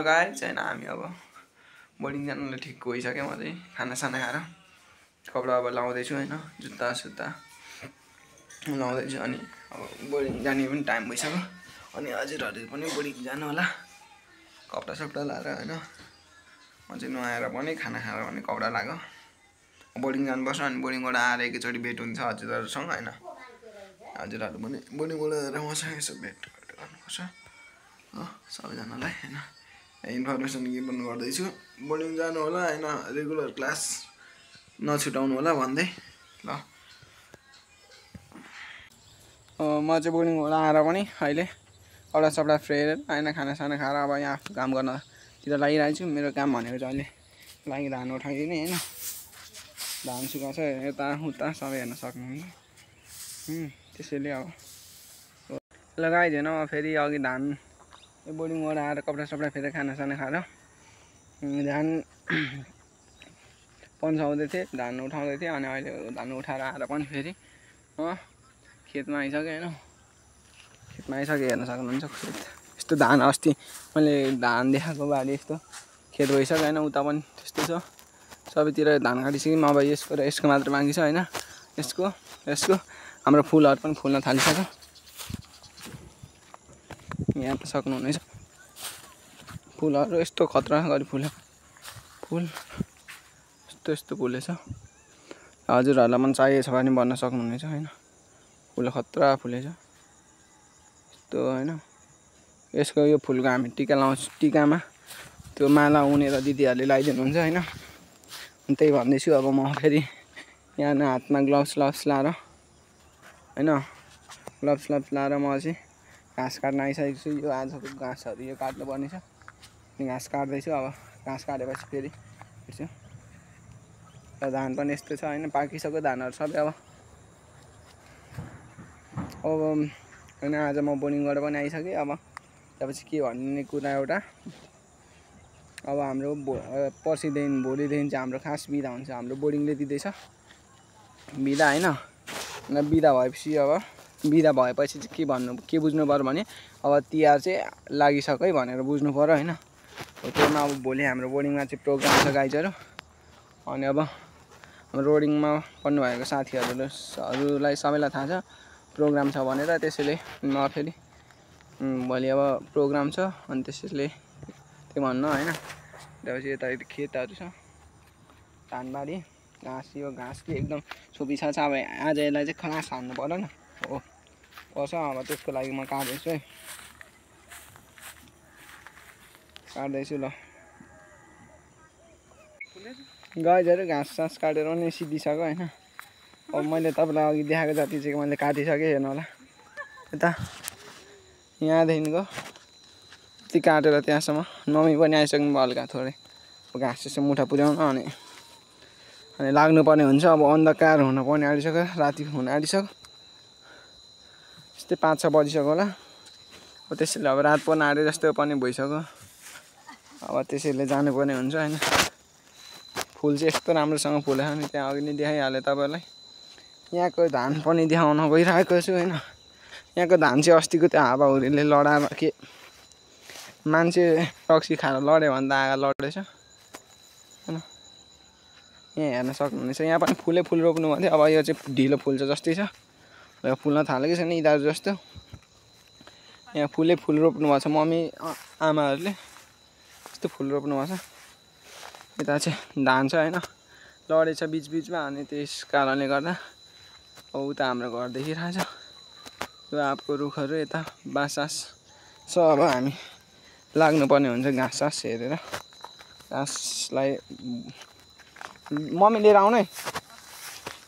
Guys हैन हामी अब बोर्डिङ जानलाई ठिक भइसक्यो म चाहिँ खानासाना खाएर कपडा अब लाउँदै छु हैन जुत्ता सुत्ता लाउँदै छु अनि अब बोर्डिङ जाने पनि टाइम भइसक्यो अनि हजुरहरु पनि बोर्डिङ जानु होला कपडा सपडा लाएर हैन म चाहिँ नुहाएर पनि खाना खाएर पनि कपडा लाग्यो बोर्डिङ जानुपर्छ अनि बोर्डिङबाट आएर एकैचोटी भेट हुन्छ हजुरहरुसँग हैन हजुरहरु पनि बोर्डिङबाट आएर मसँग यसो भेट गर्नुपर्छ सबैजनालाई हैन इन्फर्मेसन गिभन गर्दैछु बोर्डिङ जानु होला हैन रेगुलर क्लास नछुटाउनु होला भन्दै ल म चाहिँ बोर्डिङबाट आएर पनि अहिले कपडा सपडा फ्रेर हैन खानासाना खाएर अब यहाँ काम गर्नतिर लागिरहेको छु मेरो काम भनेको चाहिँ अहिले लागि धान उठाइदिने हैन धान सुकाउँछ यता उता सबै हेर्न सक्नुहुन्छ त्यसैले अब लगाइदिएन म फेरि अघि धान बोर्डिङबाट आएर कपडा सपडा फेरि खानासाना खाएर धान पन्साउँदै थिएँ धान उठाउँदै थिएँ अनि अहिले धान उठाएर आएर पनि फेरि खेतमा आइसक्यो हैन खेतमा आइसक्यो हेर्न सक्नुहुन्छ यस्तो धान अस्ति मैले धान देखाएको बारी यस्तो खेत भइसक्यो हैन उता पनि त्यस्तै छ सबैतिर धान काटिसक्यौँ अब यसको र यसको मात्र बाँकी छ हैन यसको हाम्रो फुलहरु पनि फुल्न थालिसक्यो यहाँ त सक्नुहुनेछ फुलहरु यस्तो खतरा गरी फुल यस्तो फुलेछ हजुरहरुलाई मन चाहिएको छ भने भन्न सक्नुहुनेछ हैन फुल खतरा फुलेछ यस्तो हैन यसको यो फुलको हामी टीका लाउँछ टीकामा त्यो माला उनेर दिदीहरुले लगाइदिनुहुन्छ हैन अनि त्यही भन्दैछु अब म फेरि यहाँ हातमा ग्लोभ्स लाएर हैन ग्लोभ्स लाएर म चाहिँ घाँस काट्न आइसकेको छु यो आजको घाँसहरु यो काट्नु पर्ने छ अनि घाँस काट्दै छु अब घाँस काटेपछि फेरि हेर्छु र धान पनि यस्तो छ हैन पाकिसक्यो धानहरु सबै अब हैन आज म बोर्डिङबाट पनि आइसके अब त्यसपछि के भन्ने कुरा एउटा अब हाम्रो पर्सिदेखि भोलिदेखि चाहिँ हाम्रो खास बिदा हुन्छ हाम्रो बोर्डिङले दिँदैछ बिदा हैन अनि बिदा भएपछि अब बिदा भएपछि चाहिँ के बुझ्नु पर्यो भने अब तिहार चाहिँ लागिसक्यो है भनेर बुझ्नु पर्यो हैन त्यसमा अब भोलि हाम्रो बोर्डिङमा चाहिँ प्रोग्राम छ गाइजहरु अनि अब हाम्रो बोर्डिङमा पढ्नु भएको साथीहरुलाई सबैलाई थाहा छ प्रोग्राम छ भनेर त्यसैले म फेरि भोलि अब प्रोग्राम छ अनि त्यसैले त्यो भन्न हैन त्यसपछि यता खेतहरु छ धानबारी घाँस कि एकदम सुबिछा छ अब आज यसलाई चाहिँ खलास हान्नु पर्यो नि हो पर्छ अब त्यसको लागि म काट्दैछु है काट्दैछु ल गाइजहरु घाँस काटेर पनि सिधिसक्यो हैन अब मैले तपाईलाई अघि देखाएको जति चाहिँ मैले काटिसके हेर्नु होला यता यहाँदेखिको यति काटेर त्यहाँसम्म नमी पनि आइसक्नु भयो हल्का थोरै घाँस यसो मुठा पुर्याउन अनि लाग्नुपर्ने हुन्छ अब अन्धकार हुन पनि आँटिसक्यो राति हुन आँटिसक्यो यस्तै 5-6 बजिसक्यो होला अब त्यसैले अब रात पर्न आँटे जस्तो पनि भइसक्यो अब त्यसैले जानुपर्ने हुन्छ हैन फुल चाहिँ यस्तो राम्रोसँग फुलेछ नि त्यहाँ अघि नै देखाइहाले तपाईहरुलाई यहाँको धान पनि देखाउन गइरहेको छु हैन यहाँको धान चाहिँ अस्तिको त्यो हावाहुरीले लडाएर के मान्छे रक्सी खाएर लड्यो भने त आगा लड्दैछ हैन यहाँ हेर्न सक्नुहुनेछ यहाँ पनि फुल रोप्नु भन्थे अब यो चाहिँ ढिलो फुल्छ जस्तै छ यो फुल्न थालेको छैन यिनीहरु जस्तो यहाँ फुल रोप्नु भएको छ मम्मी आमाहरुले यस्तो फुल रोप्नु भएको छ यता चाहिँ धान छ हैन लडेछ बीचमा अनि त्यस कारणले गर्दा अब उता हाम्रो घर देखिरहेछ यो आपको रुखहरु यता बाँस छ अब हामी लाग्नुपर्ने हुन्छ घाँस हेरेर घाँसलाई मम्मी लिएर आउनु है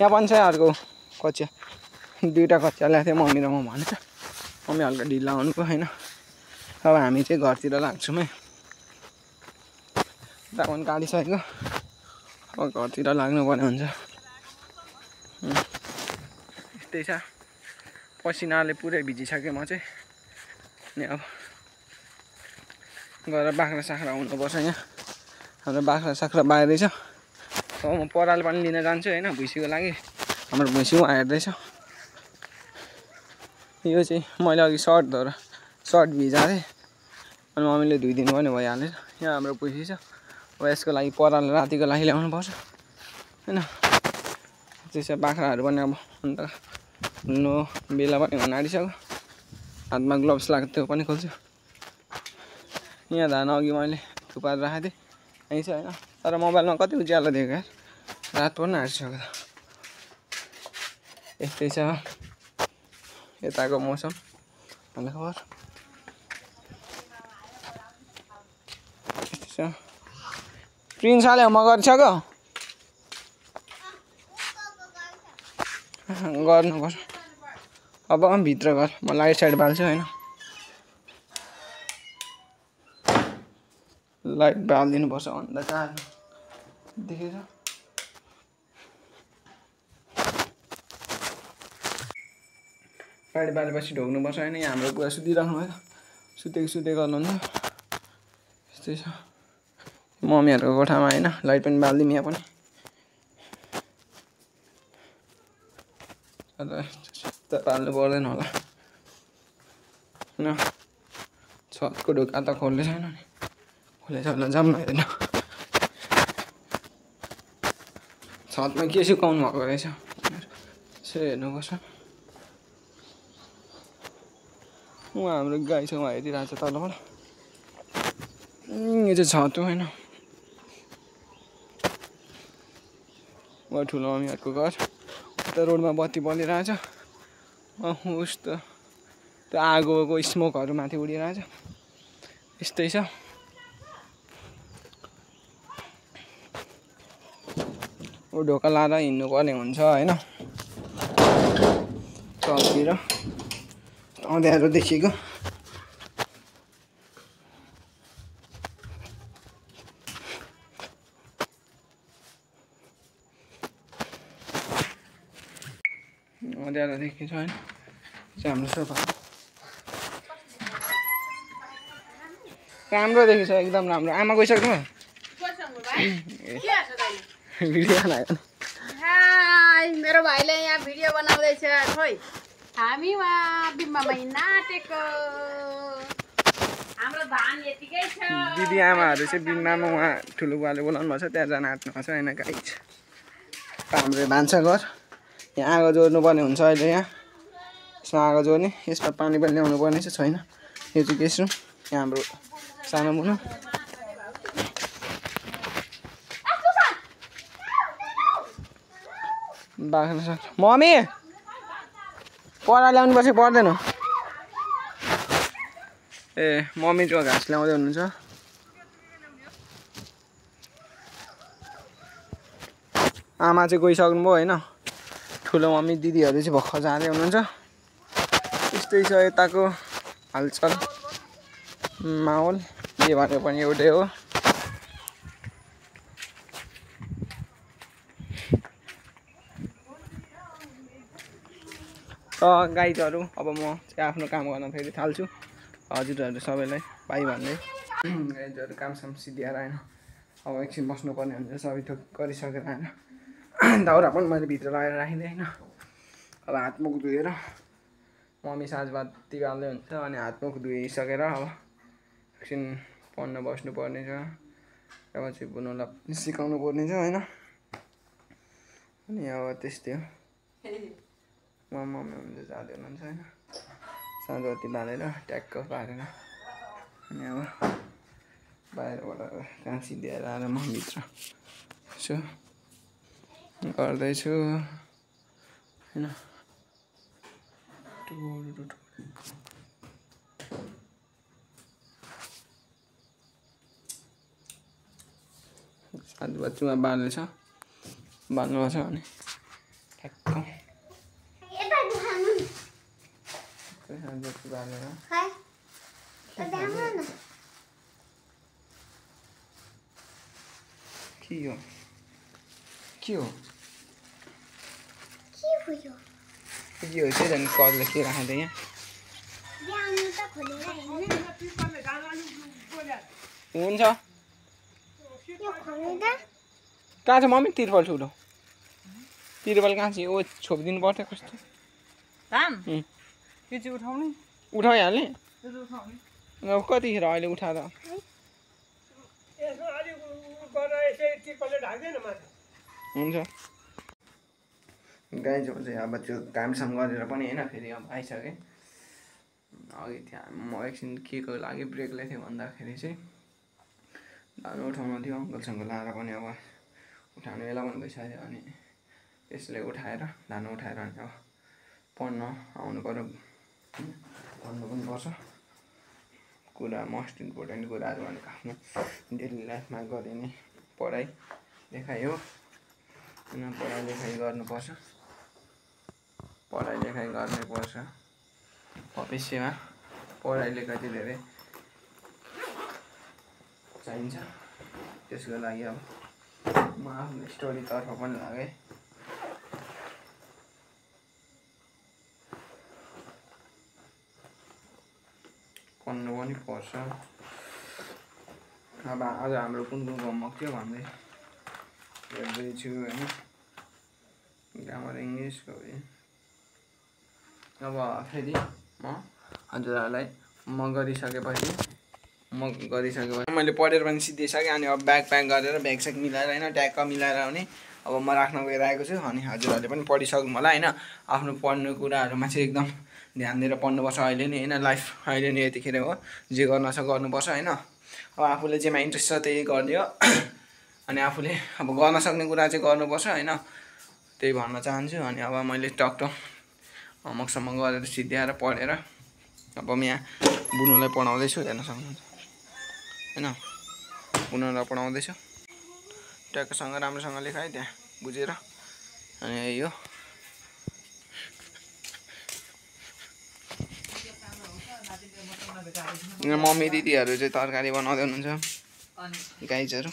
यहाँ पनि छ अर्को कच्चा दुईटा कच्चा ल्याएको थिएँ मम्मी र म भनेर मम्मी हल्का ढिला आउनुको हैन अब हामी चाहिँ घरतिर लाग्छौँ है दावन काटिसक्यो अब घरतिर लाग्नुपर्ने हुन्छ यस्तै छ पसिनाले पुरै भिजिसक्यो म चाहिँ अनि अब गएर बाख्रा साख्रा हुनुपर्छ यहाँ हाम्रो बाख्रा साख्रा बाहिरै छ अब म पराल पनि लिन जान्छु हैन भुइँसीको लागि हाम्रो भुइँसी उहाँ हेर्दैछ यो चाहिँ मैले अघि सर्ट भिजाएको थिएँ अनि मम्मीले धोइदिनु पनि भइहाल्यो यहाँ हाम्रो पुसी छ अब यसको लागि पराल रातिको लागि ल्याउनु पर्छ हैन त्यसै बाख्राहरू पनि अब अन्त नो बेला पनि हुन आँटिसक्यो हातमा ग्लोभ्स लगाएको त्यो पनि खोल्छु यहाँ धान अघि मैले थुपार राखेको थिएँ यहीँ छ हैन तर मोबाइलमा कति उज्यालो देख्यो यार रात पनि आँटिसक्यो यस्तै छ यताको मौसम भन्ने खबर यस्तै छ प्रिन्सले होमवर्क गरिसक्यो गर्नुपर्छ अब भित्र गर म लाइट साइड बाल्छु हैन लाइट बालिदिनुपर्छ अन्धकार देखेछ लाइट बालेपछि ढोक्नुपर्छ हैन यहाँ हाम्रो पुरा सुतिराख्नु भयो सुतेको गर्नुहुन्छ यस्तै छ मम्मीहरूको कोठामा हैन लाइट पनि बालिदिउँ यहाँ पनि त पाल्नु पर्दैन होला हैन छतको ढोका त खोल्ने छैन नि खोलेछ होला जाम हेर्न छतमा के सुकाउनु भएको रहेछ यसो हेर्नुपर्छ उहाँ हाम्रो गाई छ उहाँ हेरिरहेको छ तलबाट यो चाहिँ छत हो होइन उहाँ ठुलो मम्मीहरूको घर उता रोडमा बत्ती बलिरहेछ उस त त्यो आगोको स्मोकहरू माथि उडिरहेछ यस्तै छ ऊ ढोका लाएर हिँड्नुपर्ने हुन्छ होइन चलतिर अँध्यारो देखिएको अँध्यारो देखेको छ होइन हाम्रो सोफा राम्रो देखेछ एकदम राम्रो आमा गइसक्नु भिडियो बनायो मेरो भाइले यहाँ भिडियो बनाउँदैछ खोइ हामी वहाँ बिम्बामै नाटेको हाम्रो धान यतिकै छ दिदी आमाहरू चाहिँ बिम्बामा उहाँ ठुलो बुवाले बोलाउनु भएको छ त्यहाँ जान आँट्नु भएको छ होइन गाई छ हाम्रो भान्साघर यहाँ आगो जोड्नु पर्ने हुन्छ अहिले यहाँ यसमा आगो जोड्ने यसमा पानी पनि ल्याउनु पर्ने चाहिँ छैन यो चाहिँ गेस्ट रुम यहाँ हाम्रो सानो मुनो बाख्रा सक्छ मम्मी परा ल्याउनु पर्छ पर्दैन ए मम्मी चाहिँ घाँस ल्याउँदै हुनुहुन्छ आमा चाहिँ गइसक्नु भयो होइन ठुलो मम्मी दिदीहरू चाहिँ भर्खर जाँदै हुनुहुन्छ त्यस्तै छ यताको हालचाल माहौल के भने पनि एउटै हो गाइजहरू अब म चाहिँ आफ्नो काम गर्न फेरि थाल्छु हजुरहरू सबैलाई बाई भन्दै गाइजहरू कामसाम सिद्धिएर आएन अब एकछिन बस्नुपर्ने हुन्छ सबै थोक गरिसकेर आएन दाउरा पनि मैले भित्र लगाएर राखिदिएँ होइन अब हातमुख धोएर मम्मी साँझबाती बाल्दै हुन्छ अनि हातमुख धोइसकेर अब एकछिन पढ्न बस्नुपर्ने छ अब चाहिँ बुनुलाई सिकाउनु पर्ने छ होइन अनि अब त्यस्तै हो मम्मी हुन्छ जाँदै हुनुहुन्छ होइन साँझबत्ती बालेर ट्याक्क पारेर अनि अब बाहिरबाट काम सिद्धिएर आएर म भित्र यसो गर्दैछु होइन साँझबत्तीमा बालेछ बाल्नुपर्छ भने ठ्याक्क साँझबत्ती बालेर के हो के हो त्यही झन् कलले के राख्दै यहाँ हुन्छ कहाँ छ मम्मी तिरपल ठुलो तिरपल कहाँ छ ओ छोपिदिनु पर्थ्यो कस्तो धान त्यो चाहिँ उठाउने उठाइहाल्ने अब कतिखेर अहिले उठाएर हुन्छ गाइजहरू चाहिँ अब त्यो कामसाम गरेर पनि होइन फेरि अब आइसकेँ अघि त्यहाँ म एकछिन के को लागि ब्रेक लिएको थिएँ भन्दाखेरि चाहिँ धान उठाउनु थियो अङ्कलसँग लाएर पनि अब उठाउने बेला पनि भइसक्यो अनि त्यसले उठाएर धान उठाएर अनि अब पढ्न आउनु पर्यो भन्नु पनि पर्छ कुरा मोस्ट इम्पोर्टेन्ट कुराहरू भनेको आफ्नो डेली लाइफमा गरिने पढाइ लेखाइ हो होइन पढाइ लेखाइ गर्नुपर्छ पढाइ लेखाइ गर्नुपर्छ भविष्यमा पढाइ लेखाइ चाहिँ धेरै चाहिन्छ त्यसको लागि अब म आफ्नो स्टोरीतर्फ पनि लागेँ पढ्नु पनि पर्छ अब आज हाम्रो कुन कुन होमवर्क थियो भन्दै हेर्दैछु होइन ग्रामर इङ्ग्लिसको अब फेरि म हजुरहरूलाई म गरिसकेपछि मैले पढेर पनि सिद्धिसकेँ अनि अब ब्याग प्याक गरेर ब्याग स्याग मिलाएर होइन ट्याक्क मिलाएर आउने अब म राख्न गइरहेको छु अनि हजुरहरूले पनि पढिसक्नु होला होइन आफ्नो पढ्ने कुराहरूमा चाहिँ एकदम ध्यान दिएर पढ्नुपर्छ अहिले नै होइन लाइफ अहिले नै यतिखेर हो जे गर्न छ गर्नुपर्छ होइन अब आफूले जेमा इन्ट्रेस्ट छ त्यही गर्ने हो अनि आफूले अब गर्न सक्ने कुरा चाहिँ गर्नुपर्छ होइन त्यही भन्न चाहन्छु अनि अब मैले टकटक होमवर्कसम्म गरेर सिद्ध्याएर पढेर अब म यहाँ बुनुलाई पढाउँदैछु हेर्न सक्नुहुन्छ होइन बुनुलाई पढाउँदैछु ट्याक्कसँग राम्रोसँग लेखाएँ त्यहाँ बुझेर अनि यही हो मम्मी दिदीहरू चाहिँ तरकारी बनाउँदै हुनुहुन्छ गाइजहरू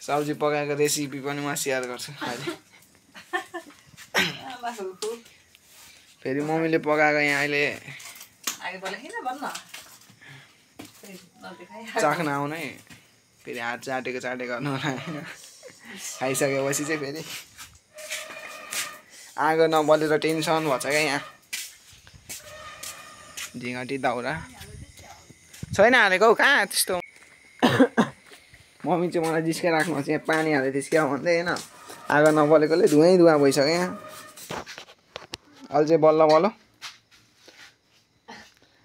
सब्जी पकाएको रेसिपी पनि म सेयर गर्छु अहिले फेरि मम्मीले पकाएको यहाँ अहिले चाख्न आउनु है फेरि हात चाटेको गर्नु होला खाइसकेपछि चाहिँ फेरि आगो नबलेर टेन्सन भन्छ क्या यहाँ झिँगटी दाउरा छैन हालेको हौ कहाँ त्यस्तो मम्मी चाहिँ मलाई जिस्काइराख्नु चाहिँ यहाँ पानी हालेको थिएँ क्या भन्दै होइन आगो नबलेकोले धुवै धुवा भइसक्यो यहाँ अहिले चाहिँ बल्ल बल्ल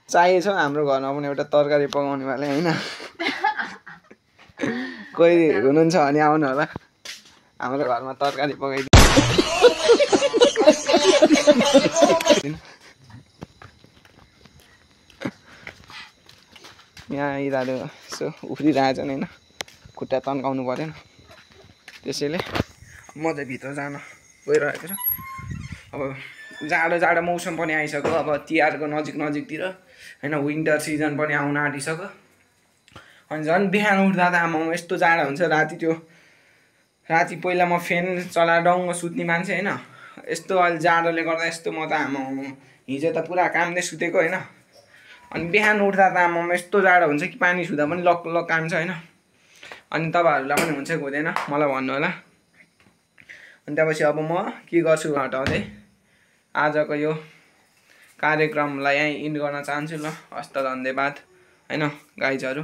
चाहिएछ हाम्रो घरमा पनि एउटा तरकारी पकाउने वाला होइन कोही हुनुहुन्छ भने आउनु होला हाम्रो घरमा तरकारी पकाइदिनु यहाँ यिनीहरू यसो उफ्रिरहेछन् होइन खुट्टा तन्काउनु परेन त्यसैले म चाहिँ भित्र जान गइरहेको छु अब जाडो मौसम पनि आइसक्यो अब तिहारको नजिकतिर होइन विन्टर सिजन पनि आउन आँटिसक्यो अनि झन् बिहान उठ्दा त आमा यस्तो जाडो हुन्छ राति पहिला म फ्यान चलाएर डङ्ग सुत्ने मान्छे होइन यस्तो अहिले जाडोले गर्दा यस्तो म त आमा हिजो त पुरा कामले सुतेको होइन अनि बिहान उठ्दा त आमा यस्तो जाडो हुन्छ कि पानी छुँदा पनि लक कान्छ होइन अनि तपाईँहरूलाई पनि हुन्छ कि हुँदैन मलाई भन्नु होला अनि त्यसपछि अब म के गर्छु हटाउँदै आजको यो कार्यक्रमलाई यहीँ इन्ड गर्न चाहन्छु ल हस्त धन्यवाद होइन गाइजहरू।